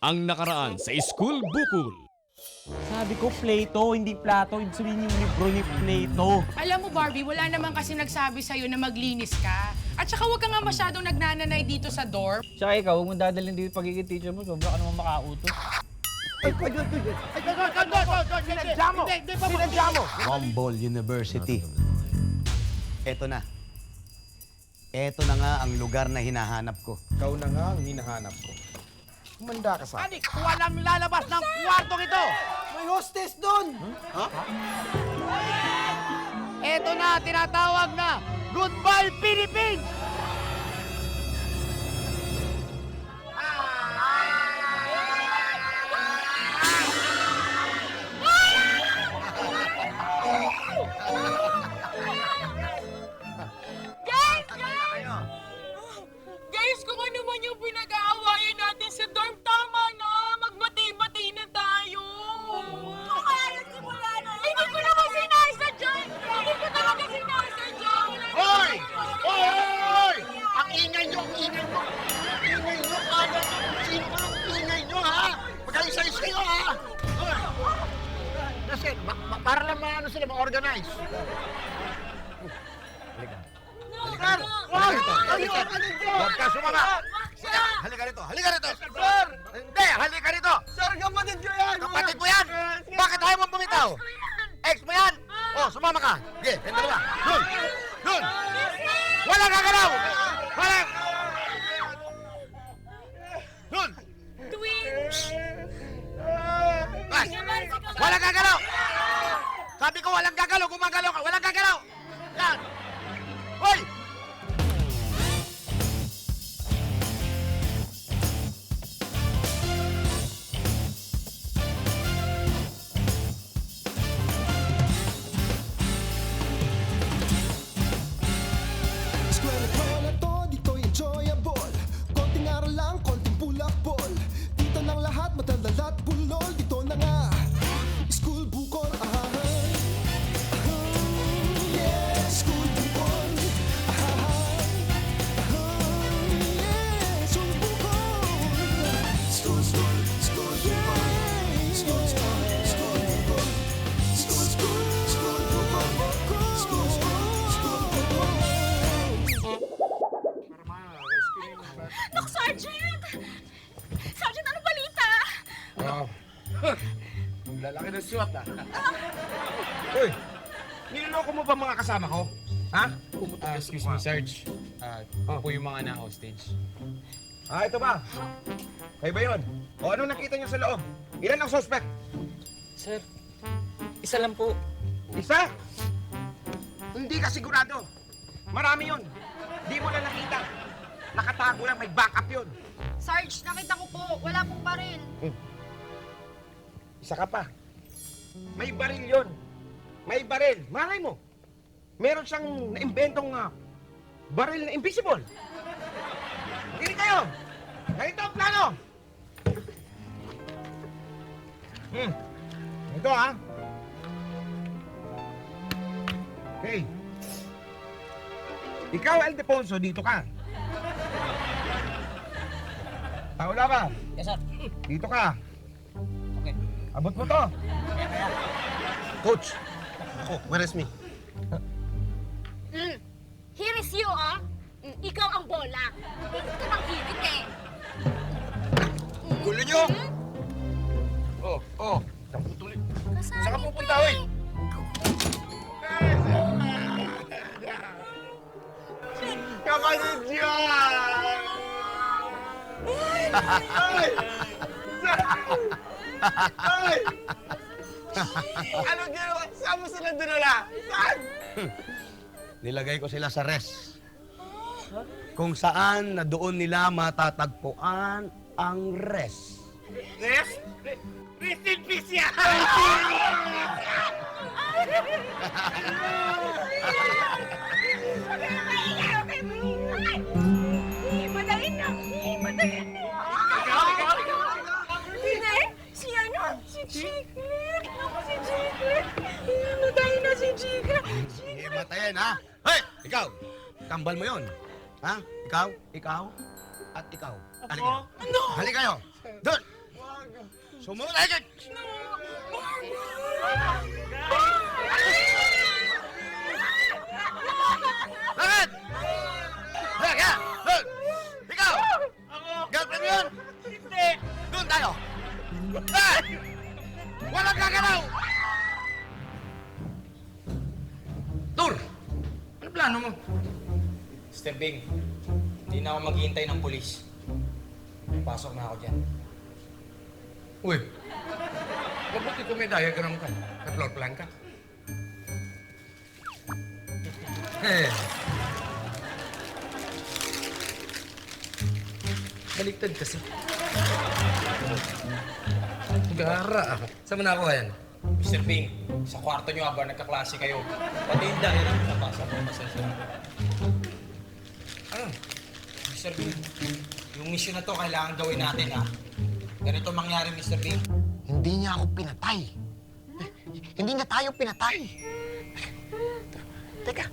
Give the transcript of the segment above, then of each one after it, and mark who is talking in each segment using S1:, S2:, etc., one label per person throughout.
S1: Ang nakaraan sa School Bukol.
S2: Sabi ko, Plato, hindi Plato. Ibig sabihin yung libro ni Plato.
S3: Alam mo, Barbie, wala naman kasi nagsabi sa'yo na maglinis ka. At saka huwag ka nga masyadong nagnananay dito sa dorm.
S4: Tsaka ikaw, huwag mong dadalhin dito pagiging teacher mo. Sobra ka naman makautos.
S2: Sinadya mo!
S5: Humboldt University. Eto na. Eto na nga ang lugar na hinahanap ko.
S6: Ikaw na nga ang hinahanap ko. Kumanda ka sa akin.
S2: Anik, walang lalabas ng kwartong ito!
S5: May hostess doon!
S2: Eto na, tinatawag na Goodbye Philippines!
S3: Guys, kung ano man yung pinag-aawayan natin sa dorm, tama na. Magbati-bati na tayo. Kaya nagsimula na. Hindi ko naman sinasadya. Hindi ko talaga sinasadya.
S6: Hoy! Hoy! Ang ingay nyo! Ang ingay nyo! Ang ingay nyo! Kala ko kung sino ka ang ingay nyo, ha? Magkaisa-isa kayo, ha? Hoy! Kasi, para lang ano sila, ma-organize. Sir! Hoy! Ayun! Huwag ka sumama! Halika rito! Halika rito! Sir! Hindi! Halika rito! Sir, kapatid ko yan! Kapatid mo yan? Bakit ayaw mo bumitaw? Ex mo yan? Oh, sumama ka! Sige, yung dalawa! Doon! Doon! Walang gagalaw! Walang! Doon!
S3: Twins!
S6: Bas! Walang gagalaw! Sabi ko walang gagalaw! Gumagalaw ka! Walang gagalaw! Yan! Hoy!
S7: Eskwela ko na to, dito'y enjoyable. Konting aral lang, konting bulakbol. Dito ng lahat, madalalat bulol. Dito na nga, School Bukol, ahahay. Yeah, School Bukol, ahahay. Yeah, School Bukol. School, school, school Bukol. School, school, school Bukol. School, school, school Bukol. School, school, school Bukol.
S3: Nak, Sergeant! Sergeant, ano balita?
S6: Oh. Lalaki ng suwat, ah. Uy! Niloloko mo ba mga kasama ko? Ha?
S4: Excuse me, Sarge. Po yung mga na-hostage.
S6: Ito ba? Kayo ba yun? O anong nakita niyo sa loob? Ilan ang suspect?
S4: Sir, isa lang po.
S6: Isa? Hindi ka sigurado. Marami yun. Di mo na nakita. Nakatago lang, may backup yun.
S8: Sarge, nakita ko po. Wala pong baril.
S6: Isa ka pa. May baril yun. May baril. Malay mo. Meron siyang naimbentong baril na invisible. Makinig kayo. Ganito ang plano. Ito ha. Okay. Ikaw, Aldefonso, dito ka. Paula ba?
S4: Yes, sir.
S6: Dito ka.
S4: Okay.
S6: Abot mo to. Coach. Ako, where is me?
S8: Here is you, ah. Ikaw ang bola. Hirit ka ng hirit eh.
S6: Gulo nyo! Oh. Saan ka pupunta, oy? Kapatid nyo! Ay! Ay! Ano ginawa? Saan mo sila dinala? Saan?
S5: Nilagay ko sila sa res. Kung saan na doon nila matatagpuan ang res.
S6: Rest? Rest in peace yan!
S3: Madalin na! Madalin na! Hindi! Si ano? Si Chiclet! Ako si Chiclet! Namatay na si Chiclet!
S5: Hindi matayin, ha? Hey! Ikaw! Kambal mo yon. Ha? Ikaw? Ikaw? At ikaw? Halika. Ano? Halika kayo. Doon! Sumunod na agad! Bakit? Halika! Doon! Ikaw! Girlfriend mo yun?
S3: Hindi!
S5: Doon tayo! Ah! Walang gagalaw!
S6: Tur! Ano plano mo?
S4: Mr. Bing, hindi na ako maghihintay ng pulis. Pasok na ako dyan.
S6: Uy, mabuti kung may diagram ka. May floor plan ka. Eh. Baliktad kasi. Gara. Saan mo nakuha yan?
S4: Mr. Bing, sa kwarto nyo habang nagkaklase kayo. Pati yung diary mo nabasa mo. Pasensya na. Mr. Bing, yung mission na to kailangan gawin natin, ha? Ganito mangyari, Mr. Bing.
S6: Hindi niya ako pinatay. Hindi niya tayo pinatay. Teka.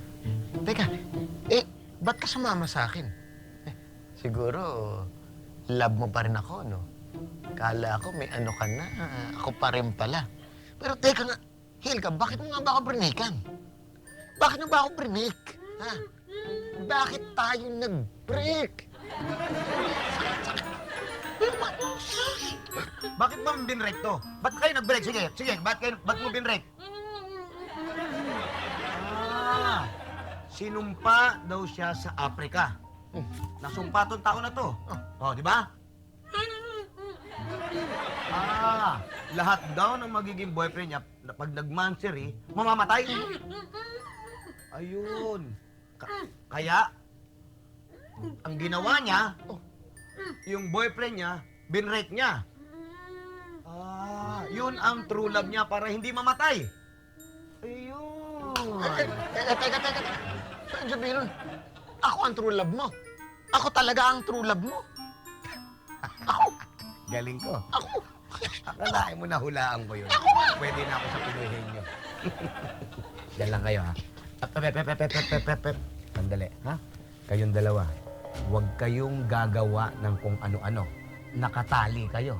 S6: Ba't ka sumama sa akin? Siguro, love mo pa rin ako, no? Kala ko may ano ka na, ako pa rin pala. Pero teka nga, Hilka, bakit mo nga ba ako brinikan? Bakit mo ba ako brinik? Ha? Bakit tayo nag-break?
S5: Bakit ba binrek to? Ba't kayo nag-break? Sige, ba't mo binrek? Sinumpa daw siya sa Africa. Nasumpa tong tao na to. Oh, di ba? Lahat daw ng magiging boyfriend niya na pag nag-mansery, mamamatay. Ayun. Kaya, ang ginawa niya, yung boyfriend niya, binrek niya. Yun ang true love niya para hindi mamatay. Ayun.
S6: Teka. Saan sabihin nun? Ako ang true love mo. Ako talaga ang true love mo.
S5: Galing ko.
S6: Ako.
S5: Akalain mo na hulaan ko yun. Pwede na ako sa pinuhin nyo. Diyan lang kayo, ha? Sandali, ha? Kayong dalawa, huwag kayong gagawa ng kung ano-ano. Nakatali kayo.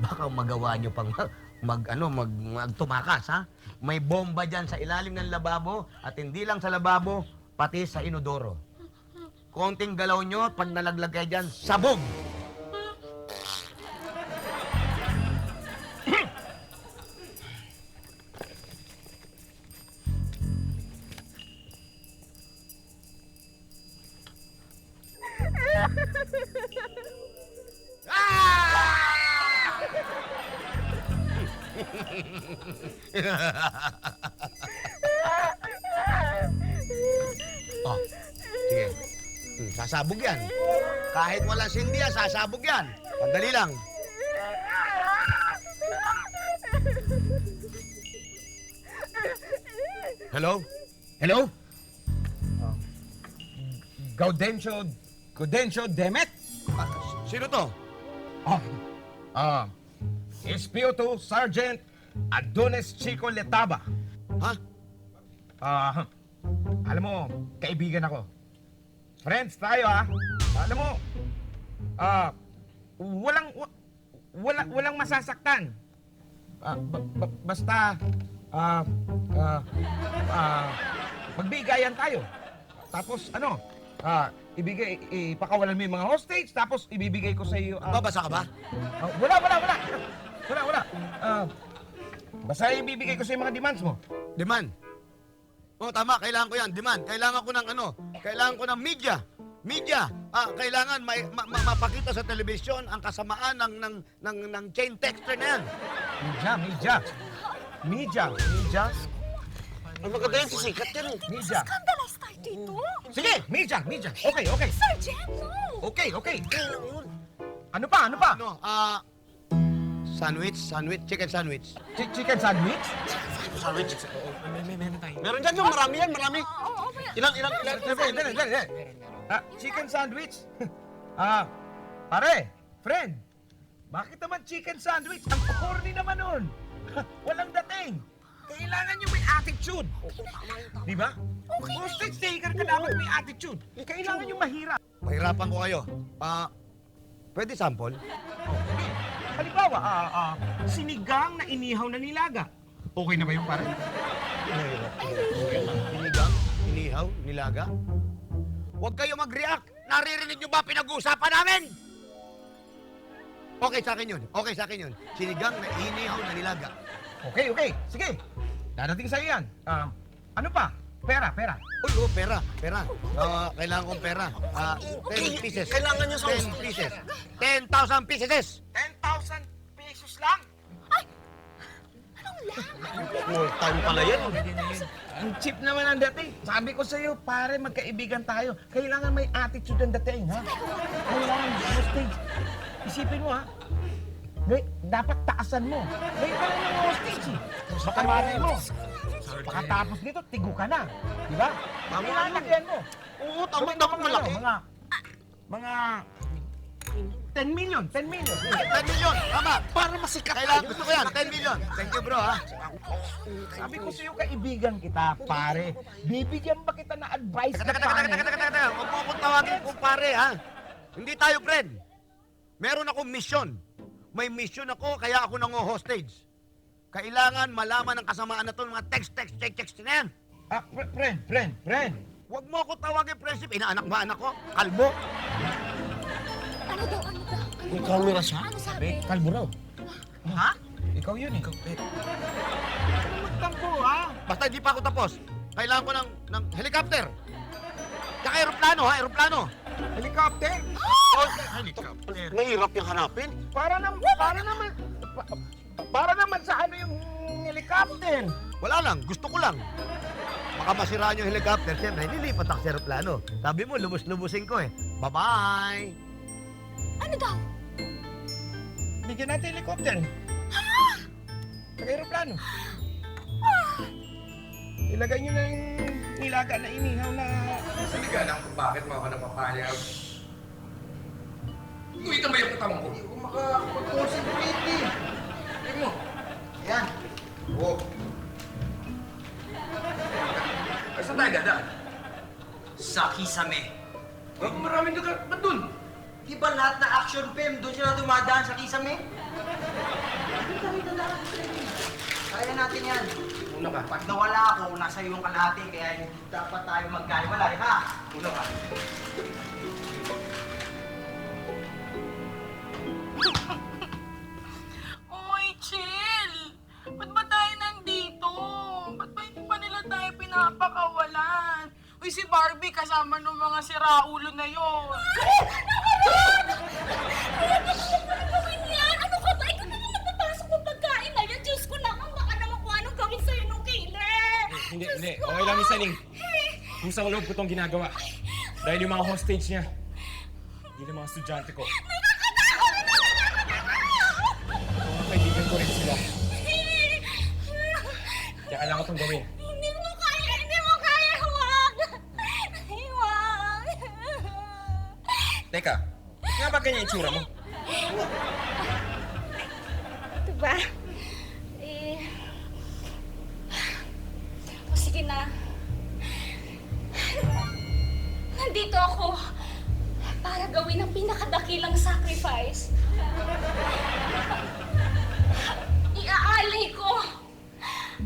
S5: Baka magawa nyo pang magtumakas, ha? May bomba dyan sa ilalim ng lababo at hindi lang sa lababo, pati sa inodoro. Konting galaw nyo, pag nalaglag kayo dyan, sabog! Oh, sige. Sasabog yan. Kahit walang sindi yan, sasabog yan. Pandali lang. Hello? Hello?
S9: Gaudencio Demet?
S5: Sino to?
S9: Espioto Sergeant Adonis Chico Letaba.
S5: Ha?
S9: Alam mo, kaibigan ako. Friends tayo, ha? Alam mo, walang masasaktan. Basta, magbigayan tayo. Tapos, ipakawalan mo yung mga hostage, tapos ibibigay ko sa iyo.
S5: Babasa ka ba?
S9: Wala. Basta ibibigay ko sa yung mga demands mo.
S5: Demand. Oh, tama. Kailangan ko yan. Demand. Kailangan ko ng Kailangan ko ng media. Media. Kailangan mapakita sa telebisyon ang kasamaan ng chain texter na yan.
S9: Media.
S5: Ang maganda yan, sisikat yan.
S9: Media.
S8: Scandalize tayo dito.
S9: Sige, media. Okay.
S8: Sergeant, no.
S9: Okay. Ano pa?
S5: Sandwich, chicken sandwich.
S9: Chicken sandwich?
S5: Meron dyan yung marami yan, marami.
S8: Oo,
S5: Ilan?
S9: Dali. Chicken sandwich? Pare, friend, bakit naman chicken sandwich? Ang corny naman nun. Walang dating. Kailangan nyo may attitude. Di ba? Hostage taker ka dapat may attitude. Kailangan nyo mahirap.
S5: Mahirapan ko kayo. Pwede sample?
S9: Halimbawa, sinigang na inihaw na nilaga. Okay na ba yung pare?
S5: Sinigang, inihaw, nilaga. Huwag kayo mag-react. Naririnig nyo ba pinag-uusapan namin? Okay sa akin yun. Okay sa akin yun. Sinigang na inihaw na nilaga.
S9: Okay, okay. Sige. Dadating sa'yo yan. Ano pa? Pera.
S5: Uy, pera. Kailangan kong pera. 10 pieces.
S6: Kailangan nyo sa
S5: 10 pieces. 10,000 pieces.
S9: 10,000 pesos lang?
S6: Small time pala yan.
S9: Ang cheap naman ang dating. Sabi ko sa'yo, pare, magkaibigan tayo. Kailangan may attitude ang dating, ha? Kailangan hostage. Isipin mo, ha? Dapat taasan mo. Ngayon pa lang ng hostage, eh. Baka malay mo. Pagkatapos nito, tigo ka na. Di ba? Ilalagyan mo.
S6: Oo, tama malaki.
S9: Mga 10 million.
S5: 10 million. Tama.
S6: Para masikat
S5: Kailangan gusto ko yan. 10 million. Thank you, bro, ha?
S9: Sabi ko sa'yo, kaibigan kita, pare. Bibigyan ba kita na advice na pare?
S5: Teka. Huwag mo akong tawagin kung pare, ha? Hindi tayo friend. Meron akong mission. May mission ako, kaya ako nango-hostage. Kailangan malaman ng kasamaan na to, mga text na yan.
S9: Friend.
S5: Huwag mo ako tawagin, friendship. Inaanak ba anak ko? Kalbo?
S8: Ano daw?
S6: May camera siya?
S8: Ano sabi?
S9: Kalbo raw.
S5: Ha?
S9: Ikaw yun, ikaw. Magtampo, ha?
S5: Basta hindi pa ako tapos. Kailangan ko ng helicopter. Tsaka aeroplano.
S9: Helicopter?
S6: Mahirap yung hanapin.
S9: Para naman sa ano yung helicopter?
S5: Wala lang, gusto ko lang. Baka masiraan yung helicopter, siyempre, nilipat ako sa aeroplano. Sabi mo, lubos-lubusin ko eh. Bye-bye!
S8: Ano daw?
S9: Bigyan natin helicopter. Sa aeroplano. Ilagay nyo na yung nilaga na inihaw na...
S10: Hindi ka alam kung bakit mo ako napapayag. Uwitan ba yung katawan ko? Hindi ko makapag-concentrate eh. Hindi mo.
S6: Yan.
S10: Oo. Ay, saan tayo dadaan?
S4: Sa Kisame.
S10: Maraming lugar. Ba't dun?
S4: Di ba lahat na action film doon sila dumadaan sa Kisame? Kaya natin yan.
S10: Una ka.
S4: Pag nawala ako, nasa iyong kalahati, kaya hindi dapat tayo magkaiwalay, ha?
S10: Una ka.
S3: Oy, chill! Ba't ba tayo nandito? Ba't ba hindi pa nila tayo pinapakawalan? Uy, si Barbie kasama ng mga siraulo na yon.
S8: Ano ka ba? Ikaw naman magpapasok ng pagkain na yan. Diyos ko naman, baka naman kung anong gawin sa'yo nung killer.
S2: Hindi. Okay lang, Miss Aning. Kung sa loob ko tong ginagawa. Dahil yung mga hostage niya, yun yung mga estudyante ko. Mga kaibigan ko rin sila. Kaya kailangan ko itong gawin.
S8: Hindi mo kaya, huwag. Huwag.
S2: Teka, nga ba ganyan yung itsura mo?
S8: Diba? O sige na. Nandito ako para gawin ang pinakadakilang sacrifice. Iaalay ko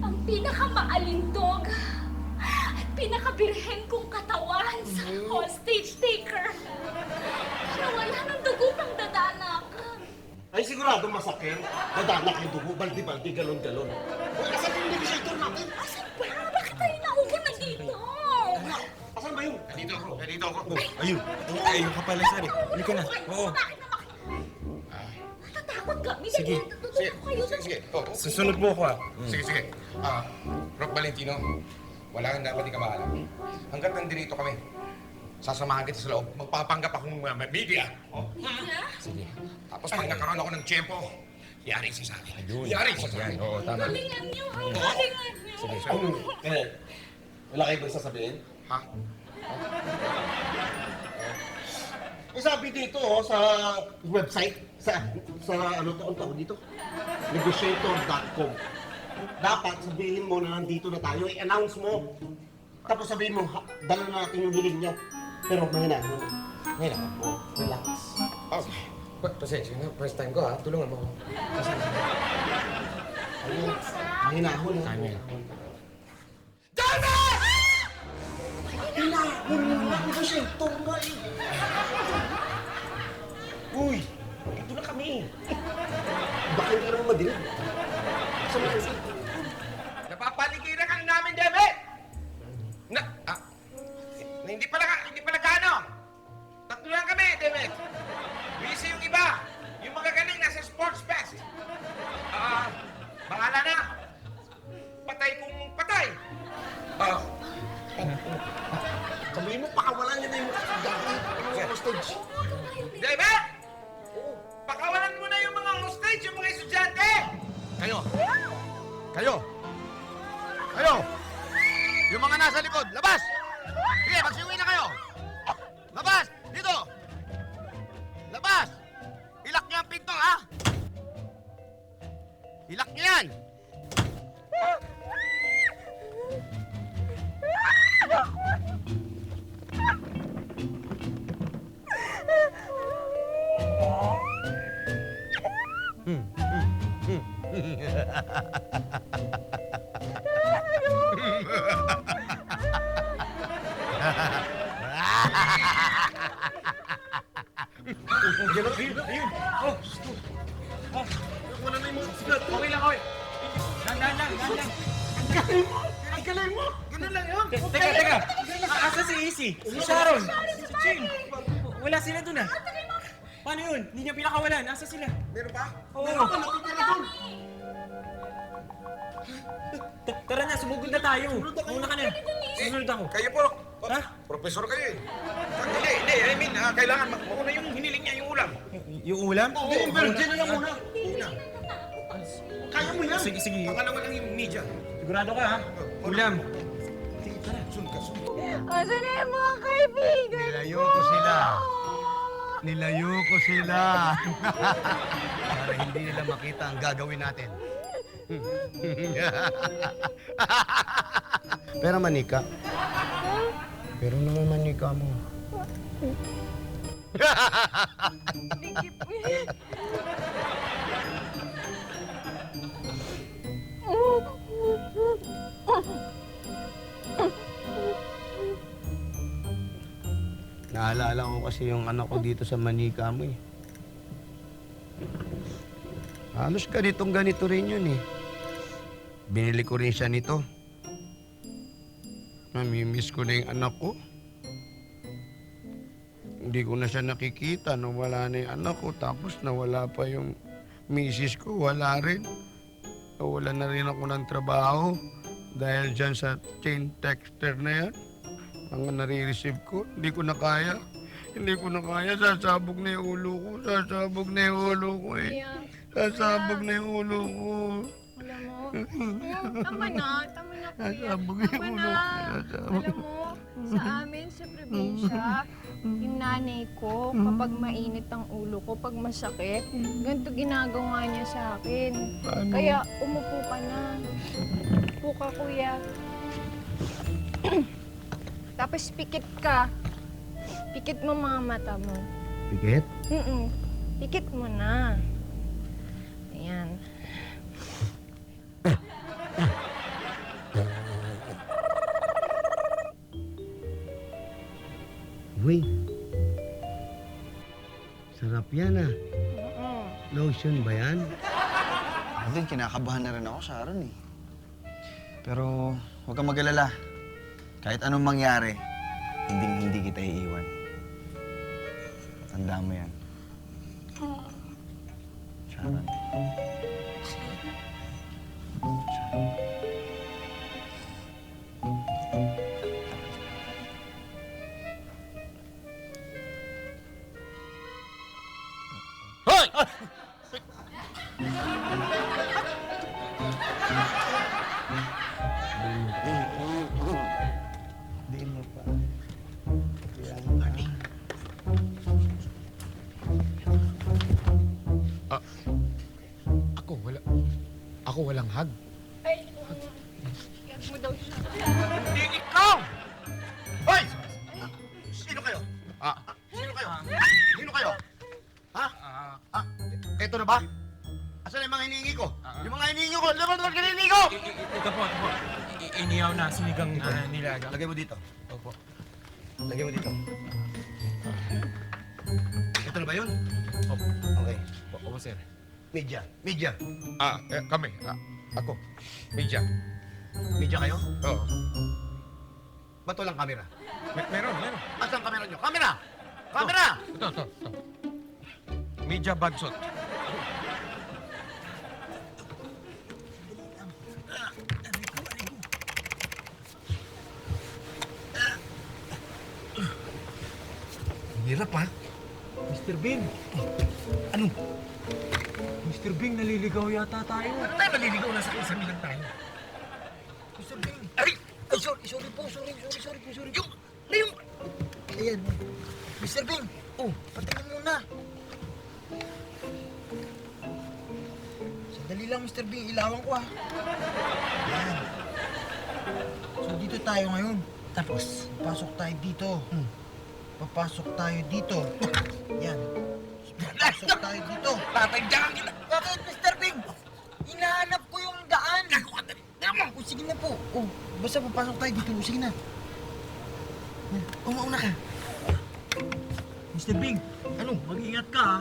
S8: ang pinakamaalindog at pinakabirhen kong katawan sa hostage taker. Para wala ng dugo pang dadanak.
S6: Ay, sigurado masakit. Dadanak yung dugo, baldi-baldi, galon-galon. Uy, asan yung negotiator natin?
S8: Asan ba? Bakit tayo naupo nandito?
S6: Asan ba yun?
S10: Nandito ako.
S2: Ayun. Ayun ka pala, Sari. Hindi ka na. Oo.
S8: Natatakot kami.
S2: Sige.
S10: Sige. Oh.
S2: Susunod mo ako,
S10: Sige. Rock Valentino, wala kang dapat ikabaalam. Hanggat nandito kami, sasamahan kita sa loob. Magpapanggap akong media. Oh.
S2: Sige.
S10: Tapos pag nagkaroon ako ng tiyempo, yari siya sa akin. Yari siya sa akin.
S2: Oo, tama.
S8: Galingan niyo. Galingan niyo.
S6: Wala kayo ba sasabihin?
S10: Ha?
S6: Eh, sabi dito, sa website, sa ano to, ang tawag dito? Negotiator.com. dapat sabihin mo na nandito na tayo, i-announce mo. Tapos sabihin mo, dala na natin yung hiling niya. Pero mahina, relax.
S10: Oh, pasensya na. First time ko ha. Tulungan mo ako.
S6: Hinahon na. Hinahon mo na kasi ito nga eh.
S9: Uy! Ito na kami.
S6: Baka hindi naman madilim.
S10: Napapaligiran ka na namin, Debe! Hindi pala gaano. Tatlo lang kami, Debe. Busy yung iba. Yung mga galing nasa Sports Fest. Bahala na. Patay kung patay.
S6: Sabihin mo, pakawalan niya na yung mga hostage.
S10: Debe! Pakawalan mo na yung mga hostage, yung mga estudyante!
S5: Kayo! Kayo! Kayo! Yung mga nasa likod, labas! Sige, magsiuwi na kayo! Labas! Dito! Labas! Ilak niyo ang pinto, ha? Ilak niyo yan!
S2: Okay lang, oy. Dahan-dahan lang.
S6: Ang galing mo!
S2: Ganun lang yun. Teka. Asa si Easy? Si Sharon? Si Chin? Wala sila dun ah. Paano yun? Hindi niya pinakawalan. Asa sila?
S10: Meron pa?
S2: Oo. Tara na, sumugod na tayo. Mauna ka na. Susunod ako.
S10: Kayo po.
S2: Ha?
S10: Profesor kayo eh. Hindi. I mean, kailangan mauna yung hiniling niya, yung ulam.
S2: Yung ulam?
S6: Yung virgin na lang muna. Kaya mo yan.
S2: Sige.
S10: Pangalawa lang yung media.
S2: Sigurado ka ha? Ulam.
S10: Sunod ka.
S8: Asan na yung mga kaibigan?
S5: Nilayo ko sila. Nilayo ko sila. Para hindi nila makita ang gagawin natin. Pero manika. Pero naman manika mo. Naalala ko kasi yung anak ko dito sa Manika mo eh. Halos ganito rin yun eh. Binili ko rin siya nito. Namimiss ko na yung anak ko. Hindi ko na siya nakikita nung wala na yung anak ko. Tapos nawala pa yung misis ko. Wala rin. Nawala na rin ako ng trabaho. Dahil dyan sa chain texter na yan. Ang nare-receive ko, hindi ko na kaya. Hindi ko na kaya. Sasabog na yung ulo ko. Sasabog na yung ulo ko eh. Sasabog na yung ulo ko.
S3: Alam mo, tama na kuya.
S5: Sasabog yung
S3: Tama
S5: ulo
S3: na.
S5: ko. Sasabog.
S3: Alam mo, sa amin sa probinsya, yung nanay ko, kapag mainit ang ulo ko, pag masakit, ganito ginagawa niya sa akin.
S5: Paano?
S3: Kaya umupo ka na. Upo ka, kuya. Tapos pikit ka. Pikit mo mga mata mo.
S5: Pikit?
S3: Pikit mo na. Ayan.
S5: Uy. Sarap yan ah. Lotion ba yan?
S11: Ako din, kinakabahan na rin ako, Sharon eh. Pero huwag kang mag-alala. Kahit anong mangyari, hindi kita iiwan. Tandaan mo yan. Sharon.
S1: Hoy!
S5: Di mo pa.
S10: Ako walang hug.
S3: Ay,
S10: Hindi ikaw!
S5: Hoy! Sino kayo?
S10: Ah,
S5: Sino kayo? Sino kayo? Ha? Eto na ba? Asan yung mga hinihingi ko? Yung mga hinihingi ko! Laman naman hinihingi ko!
S2: Ito po. Inihaw na sinigang nilaga.
S5: Lagay mo dito.
S2: Opo.
S5: Lagay mo dito. Ito na ba yun?
S2: Opo.
S5: Okay.
S2: Opo, sir.
S5: Media.
S10: kami. Ako. Media.
S5: Media kayo?
S10: Oo.
S5: Ba't walang kamera?
S10: Meron.
S5: Asan kamera nyo? Kamera! Kamera!
S10: Ito. Media bagsot.
S5: Hirap ha?
S2: Mr. Bing! Ano? Mr. Bing, naliligaw yata tayo.
S5: Ano tayo maliligaw? Nasa kisami lang tayo. Mr. Bing! Ay, sorry po. Yung... Ayan. Mr. Bing! Oh, patingin muna. Sandali lang, Mr. Bing. Ilawan ko, Ayan. So, dito tayo ngayon. Tapos, papasok tayo dito. Papasok tayo dito. Yan. Papasok tayo dito.
S10: Tatagyan kita!
S5: Bakit, Mr. Bing? Hinahanap ko yung daan. O, sige na po. O, basta papasok tayo dito. O, sige na. Yan. O, mauna ka.
S2: Mr. Bing, mag-ingat ka ha.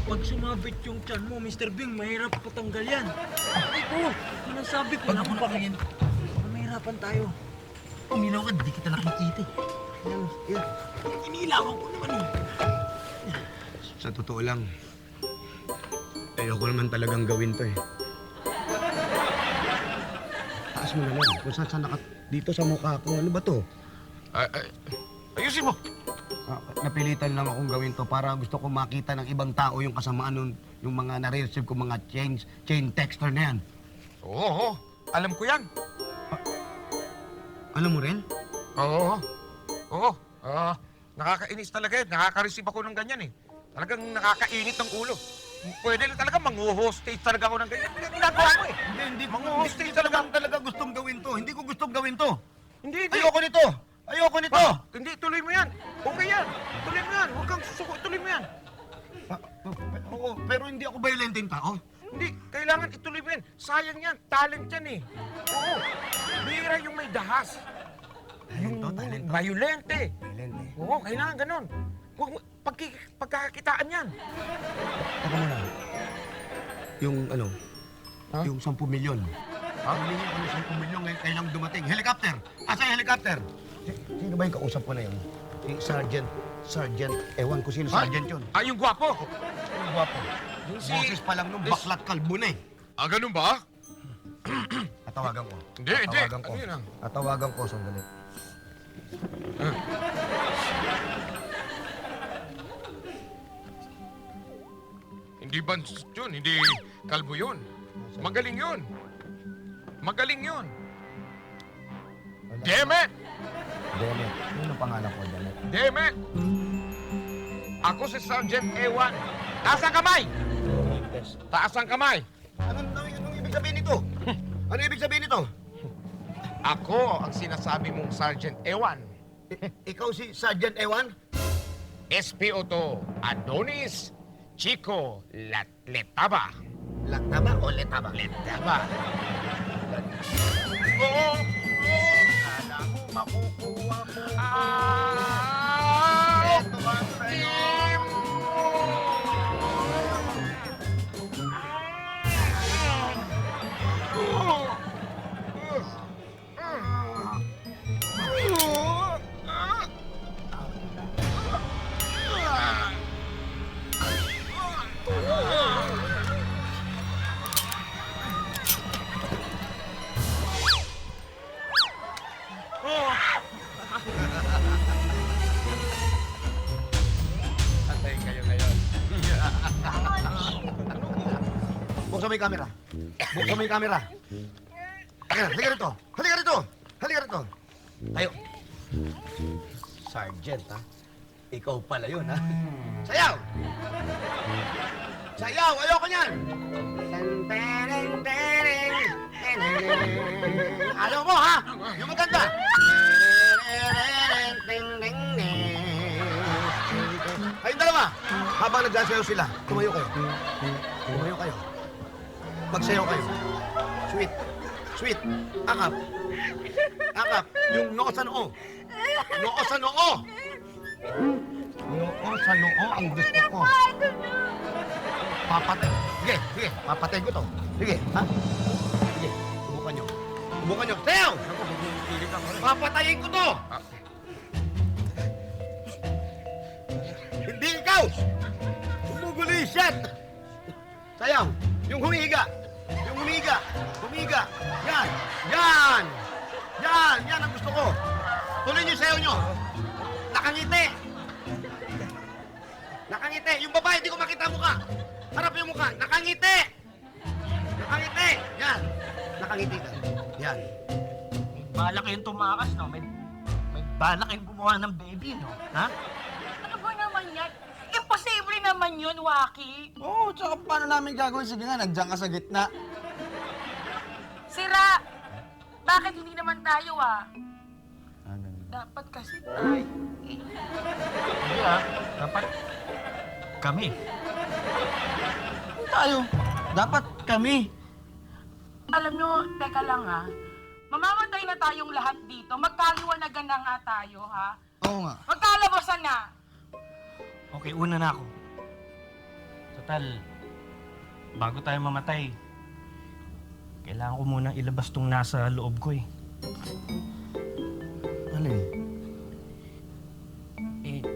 S2: Pag sumabit yung tiyan mo, Mr. Bing, mahirap patanggal yan. Ay po, sinasabi ko na kung bakit. Mahirapan tayo.
S5: Uminaw ka, di kita nakikita.
S2: Yan. Inilawan ko naman eh.
S5: Sa totoo lang, ayoko naman talagang gawin to eh. Taas mo naman. Kung saan dito sa mukha ko, ano ba to?
S10: Ayusin mo!
S5: Napilitan lang akong gawin to para gusto ko makita ng ibang tao yung kasamaan nun, yung mga nare-receive ko mga chain texter na yan.
S10: Oo. Alam ko yan.
S5: Alam mo rin?
S10: Oo. Nakakainis talaga yan. Nakaka-receive ako ng ganyan eh. Talagang nakakainit ng ulo. Pwede lang talaga mang-hostage talaga ako ng ganyan. Ginagawa ko eh.
S5: Hindi
S10: Mang-hostage
S5: talaga gustong gawin to. Hindi ko gustong gawin to.
S10: Hindi.
S5: Ayoko nito.
S10: Hindi, tuloy mo yan. Okay yan. Tuloy mo yan. Huwag kang susuko. Tuloy mo yan.
S5: Oo, pero hindi ako violenteng tao.
S10: Hindi, kailangan ituloy mo yan. Sayang yan. Talent yan eh. Oo. Bihira yung may dahas.
S5: Talento.
S10: Violente.
S5: Violente.
S10: Oo, kailangan ganun. Huwag pagkakakitaan yan.
S5: Taka mo na. Yung yung 10 milyon. Humingi ako ng 10 milyon ngayon kailang dumating. Helicopter! Asa yung helicopter? Sino ba yung kausap ko na yun? Si Sergeant, ewan ko sino Sergeant yun.
S10: Yung gwapo.
S5: Yung gwapo.
S10: Yung si...
S5: Boses pa lang nung baklat kalbo na eh.
S10: ganun ba?
S5: Tatawagan ko.
S10: Hindi.
S5: Tatawagan ko.
S10: Ano yun
S5: Tatawagan ko, sandali.
S10: Hindi bansot yun. Hindi kalbo yun. Magaling yun. Damn it!
S5: Demet. Ano ang pangalan ko, Demet?
S10: Damn it! Ako si Sergeant Ewan. Taas ang kamay! Taas ang kamay!
S5: Anong ibig sabihin nito? Ano ibig sabihin nito?
S10: Ako ang sinasabi mong Sergeant Ewan.
S5: Ikaw si Sergeant Ewan?
S10: SPO to, Adonis Chico Letaba.
S5: Lataba o letaba?
S10: Letaba. Oo!
S5: Kala mo makukuha mo.
S10: Ito
S5: ang sa'yo.
S10: Atay kayo ngayon.
S5: Buksan mo yung camera. Buksan mo yung camera. Halika rito. Halika rito. Halika rito. Tayo. Sergeant, ha? Ikaw pala yun, ha? Sayaw! Sayaw! Ayoko niyan! Ayaw mo, ha? Yung maganda. Kayong dalawa, habang nagsasayaw sila, tumayo kayo. Tumayo kayo. Magsayaw kayo. Sweet. Sweet. Akap. Akap. Yung noo sa noo. Noo sa noo. Noo sa noo ang gusto ko. Papatay. Sige, sige. Papatay ko to. Sige, ha? Sige. Subukan nyo. Subukan nyo. Sayaw! Papatayin ko to! Hindi ikaw! Umuguli, shit! Sayaw! Yung humihiga! Yung humihiga! Humihiga! Yan! Yan! Yan! Yan ang gusto ko! Tuloy niyo yung sayaw nyo! Nakangiti! Nakangiti! Yung babae, hindi ko makita ang mukha! Harap yung mukha! Nakangiti! Nakangiti! Yan! Nakangiti ka. Yan.
S2: Balak kayong tumakas, no? May balak kayong gumawa ng baby, no? Ha?
S3: Ano ba naman yan? Imposible naman yun, Waki.
S11: Oo, tsaka paano namin gagawin? Sige nga, nandiyan ka sa gitna.
S3: Sira! Bakit hindi naman tayo, Dapat kasi tayo.
S2: Hindi, dapat kami.
S11: Tayo. Dapat kami.
S3: Alam nyo, teka lang, Mamamatay na tayong lahat dito. Magkaliwanagan na nga tayo,
S11: Oo nga.
S3: Magkalabasan na.
S2: Okay, una na ako. Total, bago tayo mamatay, kailangan ko munang ilabas tong nasa loob ko, eh.
S11: Alin?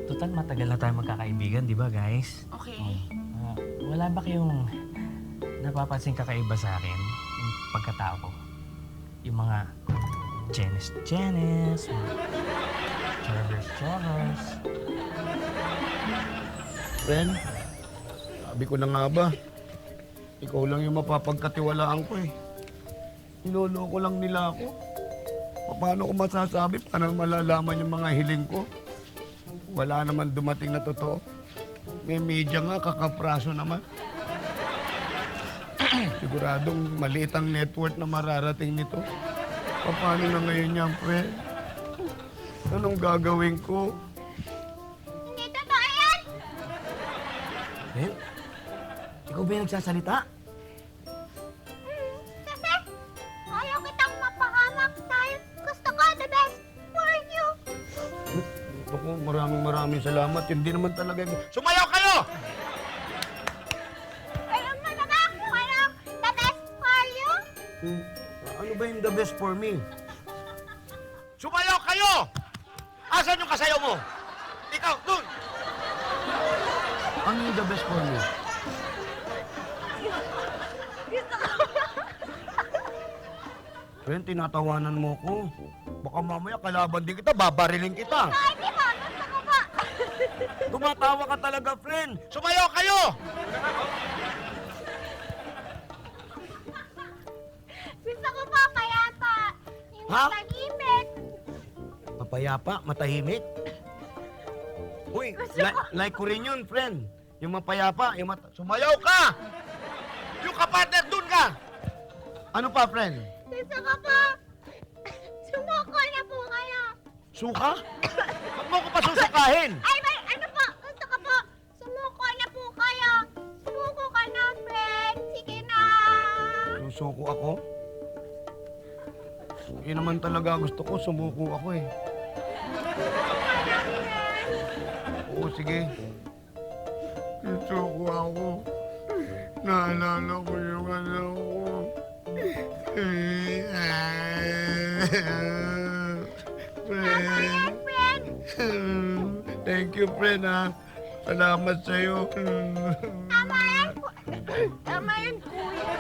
S2: Total matagal na tayo magkakaibigan, di ba, guys?
S3: Okay.
S2: Wala ba kayong napapansin kakaiba sa akin? Yung pagkatao ko? Yung mga Janice, Chavez.
S5: Friend, sabi ko na nga ba, ikaw lang yung mapapagkatiwalaan ko, eh. Niloloko lang nila ako. Paano ko masasabi? Paano malalaman yung mga hiling ko? Wala naman dumating na totoo. May media nga, kakapraso naman. Siguradong maliit ang network na mararating nito. Paano na ngayon yan, friend? Anong gagawin ko?
S8: Hindi totoo yan!
S2: Friend, ikaw ba yung nagsasalita?
S8: Kasi ayaw kitang mapahamak dahil gusto ko the best for you.
S5: Ako, maraming salamat. Hindi naman talaga. Sumayaw kayo!
S8: Alam mo na ba kung ano the best for you?
S5: Ano ba yung the best for me? Sumayaw kayo! Asan yung kasayaw mo? Ikaw, dun! Ano yung the best for me? Friend, tinatawanan mo ko. Baka mamaya kalaban din kita, babarilin kita.
S8: Hindi mo, gusto ko po.
S5: Tumatawa ka talaga, friend. Sumayaw kayo!
S8: Gusto ko po payapa. Yung
S5: Ha?
S8: tahimik.
S5: Mapayapa, matahimik. Uy, like ko rin yun, friend. Yung mapayapa, sumayaw ka! Yung kapatid, dun ka! Ano pa, friend?
S8: Gusto ko po. Sumuko na po kayo.
S5: Suka? Ba't mo ko pa susukahin?
S8: Ay, ano po? Gusto ko po. Sumuko na po kayo. Sumuko ka na, friend. Sige na.
S5: Susuko ako? Yun naman talaga gusto ko, sumuko ako eh.
S8: Sumuko ka na, friend.
S5: Oo, sige. Susuko ako. Naalala ko yung anak ko.
S8: Tama yan, friend.
S5: Thank you, friend, ha. Salamat sa'yo.
S8: Tama yan, tama yan, kuya.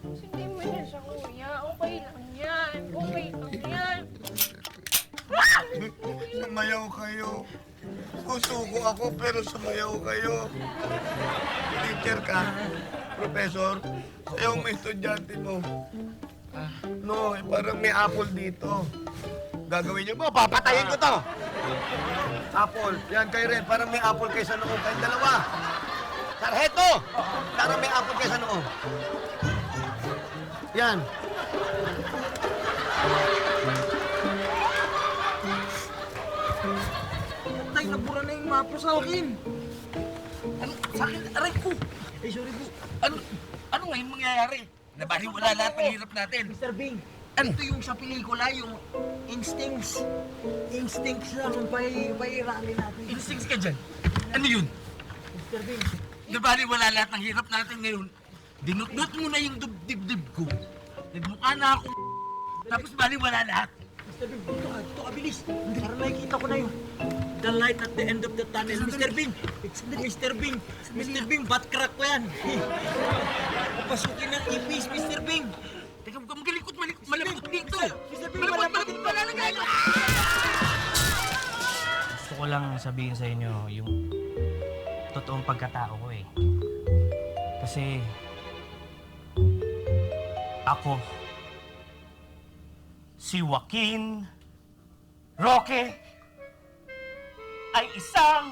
S8: Hindi mo na siya, kuya. Okay lang yan. Okay lang yan.
S5: Sumayaw kayo. Susuko ako pero sumayaw kayo. Teacher ka, professor, sayaw mo estudyante mo. No, parang may apple dito. gagawin niyo? Papatayin ko to! Apple. Yan, kay Red. Parang may apple kayo sa noo. Kayong dalawa. Sarheto! Parang may apple kayo sa noo. Yan.
S2: Tay, nabura na yung mapo sa akin.
S6: Ano? Sa akin, aray ko.
S2: Ay, sorry po.
S6: Ano ngayon mangyayari? Nabaliwala lahat ng hirap natin.
S2: Mr. Bing,
S6: Ano?
S2: ito yung sa pelikula, yung instincts. Instincts lang ang pahiramin natin.
S6: Instincts ka dyan. Ano yun?
S2: Mr. Bing,
S6: Nabaliwala lahat ng hirap natin ngayon. Dinutdut mo na yung dibdib ko. Nagmukha na ako. Tapos baliwala lahat.
S2: Mr. Bing, dito ka, bilis. Para makikita ko na yun. The light at the end of the tunnel. Mr. Bing, Mr. Bing, Mr. Bing, bat crack ko yan. Papasukin ng ipis, Mr. Bing.
S6: Teka, huwag kang malikot dito.
S2: Mr. Bing,
S6: Malapit malalagay.
S1: Gusto ko lang sabihin sa inyo yung totoong pagkatao ko eh. Kasi ako si Joaquin Roque ay isang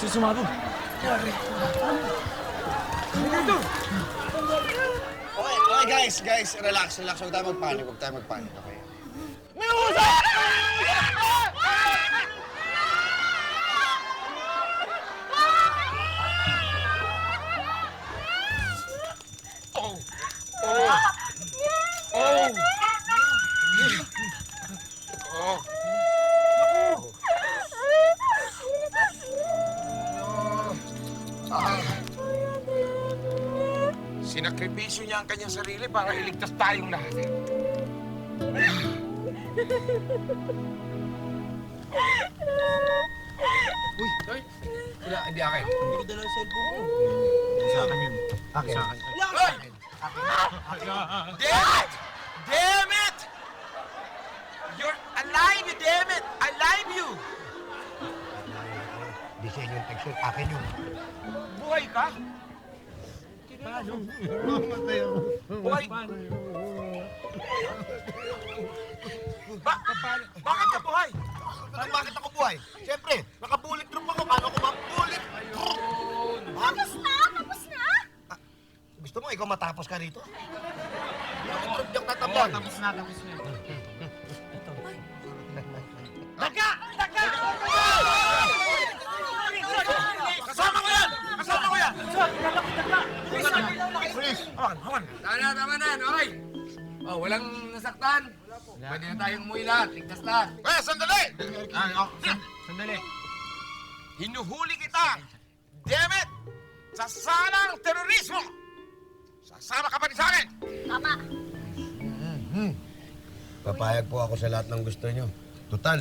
S2: Sumabog.
S11: Okay, guys, relax. Huwag tayo magpanik, okay?
S10: Sinakripisyo niya ang kanyang sarili para iligtas tayong lahat. Uy, Toy. Wala, hindi akin.
S2: Hindi ko dala yung cellphone ko.
S11: Sa akin yun.
S5: Akin.
S10: Hoy! Damn it! Damn it! You're alive, you damn it! Alive you!
S5: Di sa inyo yung texture. Akin yun.
S10: Buhay ka? Buhay? Bakit ka buhay?
S5: Bakit ako buhay? Siyempre, naka-bullet proof ako. Paano ako ma-bullet?
S8: Tapos na?
S5: Gusto mo, ikaw matapos ka rito? Bullet proof yung tatabon.
S1: Tapos na.
S10: Daga! Daga! Kasama ko yan! Kasama ko yan!
S5: Police!
S10: Hawan! Tama na. Okay. Oh, walang nasaktan. Pwede na tayong umuwi lahat. Ligtas lahat.
S5: Eh, sandali!
S1: Sandali.
S10: Hinuhuli kita! Damn it! Sa salang terorismo! Sasama ka pa rin sa akin!
S8: Tama.
S5: Papayag po ako sa lahat ng gusto nyo. Total,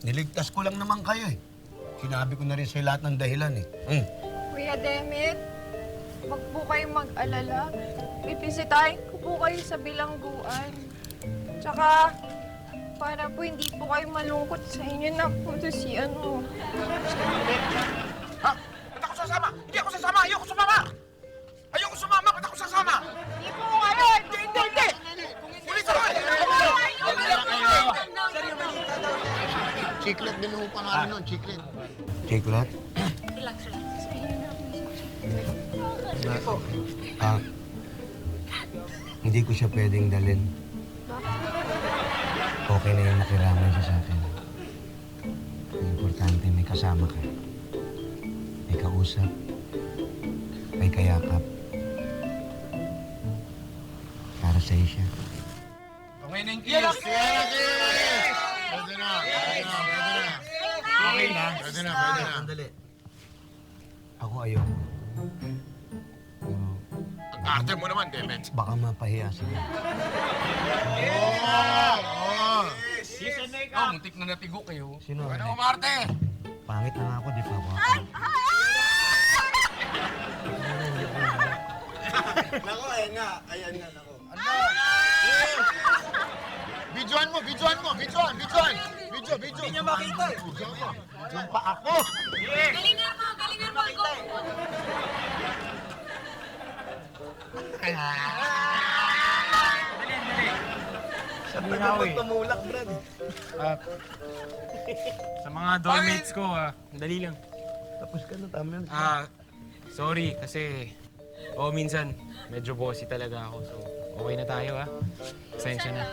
S5: niligtas ko lang naman kayo eh. Sinabi ko na rin sa lahat ng dahilan eh.
S3: Kuya Demit, wag po kayong mag-alala. Bibisitahin ko po kayo sa bilangguan. Tsaka, para po hindi po kayo malungkot sa inyo na po si ano.
S10: Ha? Ba't ako sasama? Hindi ako sasama! Ayoko sumama! Ayoko sumama! Ba't ako sasama?
S3: Hindi po kayo!
S10: Hindi! Ulit ako!
S5: Chiclet din mo pangalan nun, chiclet. Chiclet? Hindi ko siya pwedeng dalhin. Okay na yung nakiramay siya sa akin. Ang importante, may kasama ka. May kausap. May kayakap. Para sa'yo siya.
S10: Okay na yung kilos!
S5: Pwede na. Sandali. Ako ayoko.
S10: Ang arte mo naman, Demen.
S5: Baka mapahiya sila.
S10: Oh, muntik na natigo kayo.
S5: Sino?
S10: Ano, umarte?
S5: Pangit na nga ako, di pa ako.
S11: Nako, ayan nga. Ayan nga, nako.
S6: Videoan mo! Video! Hindi niya makita eh. Videoan pa ako!
S3: Galingan mo, go!
S2: Sabi na ako eh.
S11: Tumulak, Brad.
S2: Sa mga dormmates ko, dali lang.
S11: Tapos ka na, tama yan.
S2: Sorry kasi minsan medyo bossy talaga ako. So, okay na tayo Pasensya na.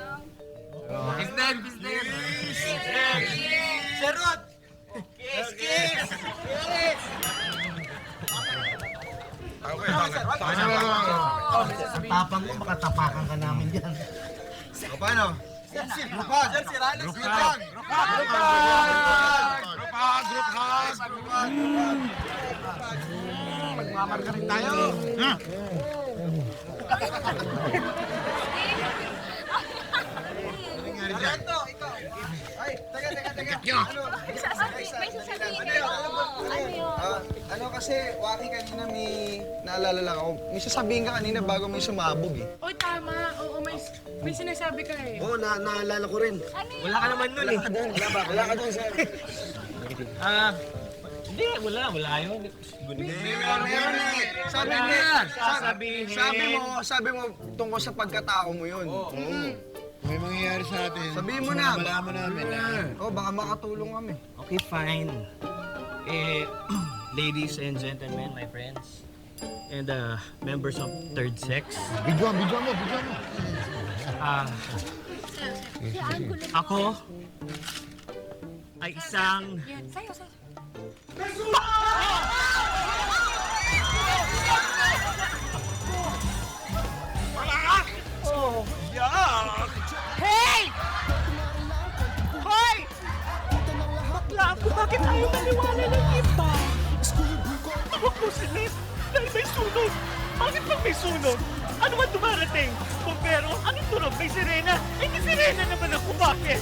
S9: Sarot!
S10: Okay.
S5: Ang tapang mo, baka tapakan ka namin dyan.
S11: O, paano?
S6: Grupan!
S10: Group hug!
S6: Magmamarka rin tayo!
S8: May sasabihin ako. Ano yun?
S11: Ano kasi, Waki, kanina may naalala lang ako. May sasabihin ka kanina bago may sumabog eh.
S3: Oy, tama. Oo, may sinasabi ka eh.
S5: Oo, naalala ko rin.
S8: Ano yun?
S2: Wala ka naman nun eh.
S11: Wala ka doon, sir.
S2: Hindi, wala yun.
S11: Meron eh. Sabi mo tungkol sa pagkatao mo yun.
S6: May mangyayari sa atin.
S11: Sabihin mo na.
S6: Malaman namin na.
S11: Baka makatulong kami.
S1: Okay, fine. Ladies and gentlemen, my friends, and members of third sex,
S6: Videoan mo.
S1: ako ay isang
S3: Yan, sayo.
S8: Hey! Hoy!
S7: Bakla ako, bakit ayaw maniwala ng iba? Tawag mo si Ned dahil may sunog. Bakit pag may sunog? Ano man dumarating? Bombero? Anong tunog? May sirena? Eh, may sirena naman ako. Bakit?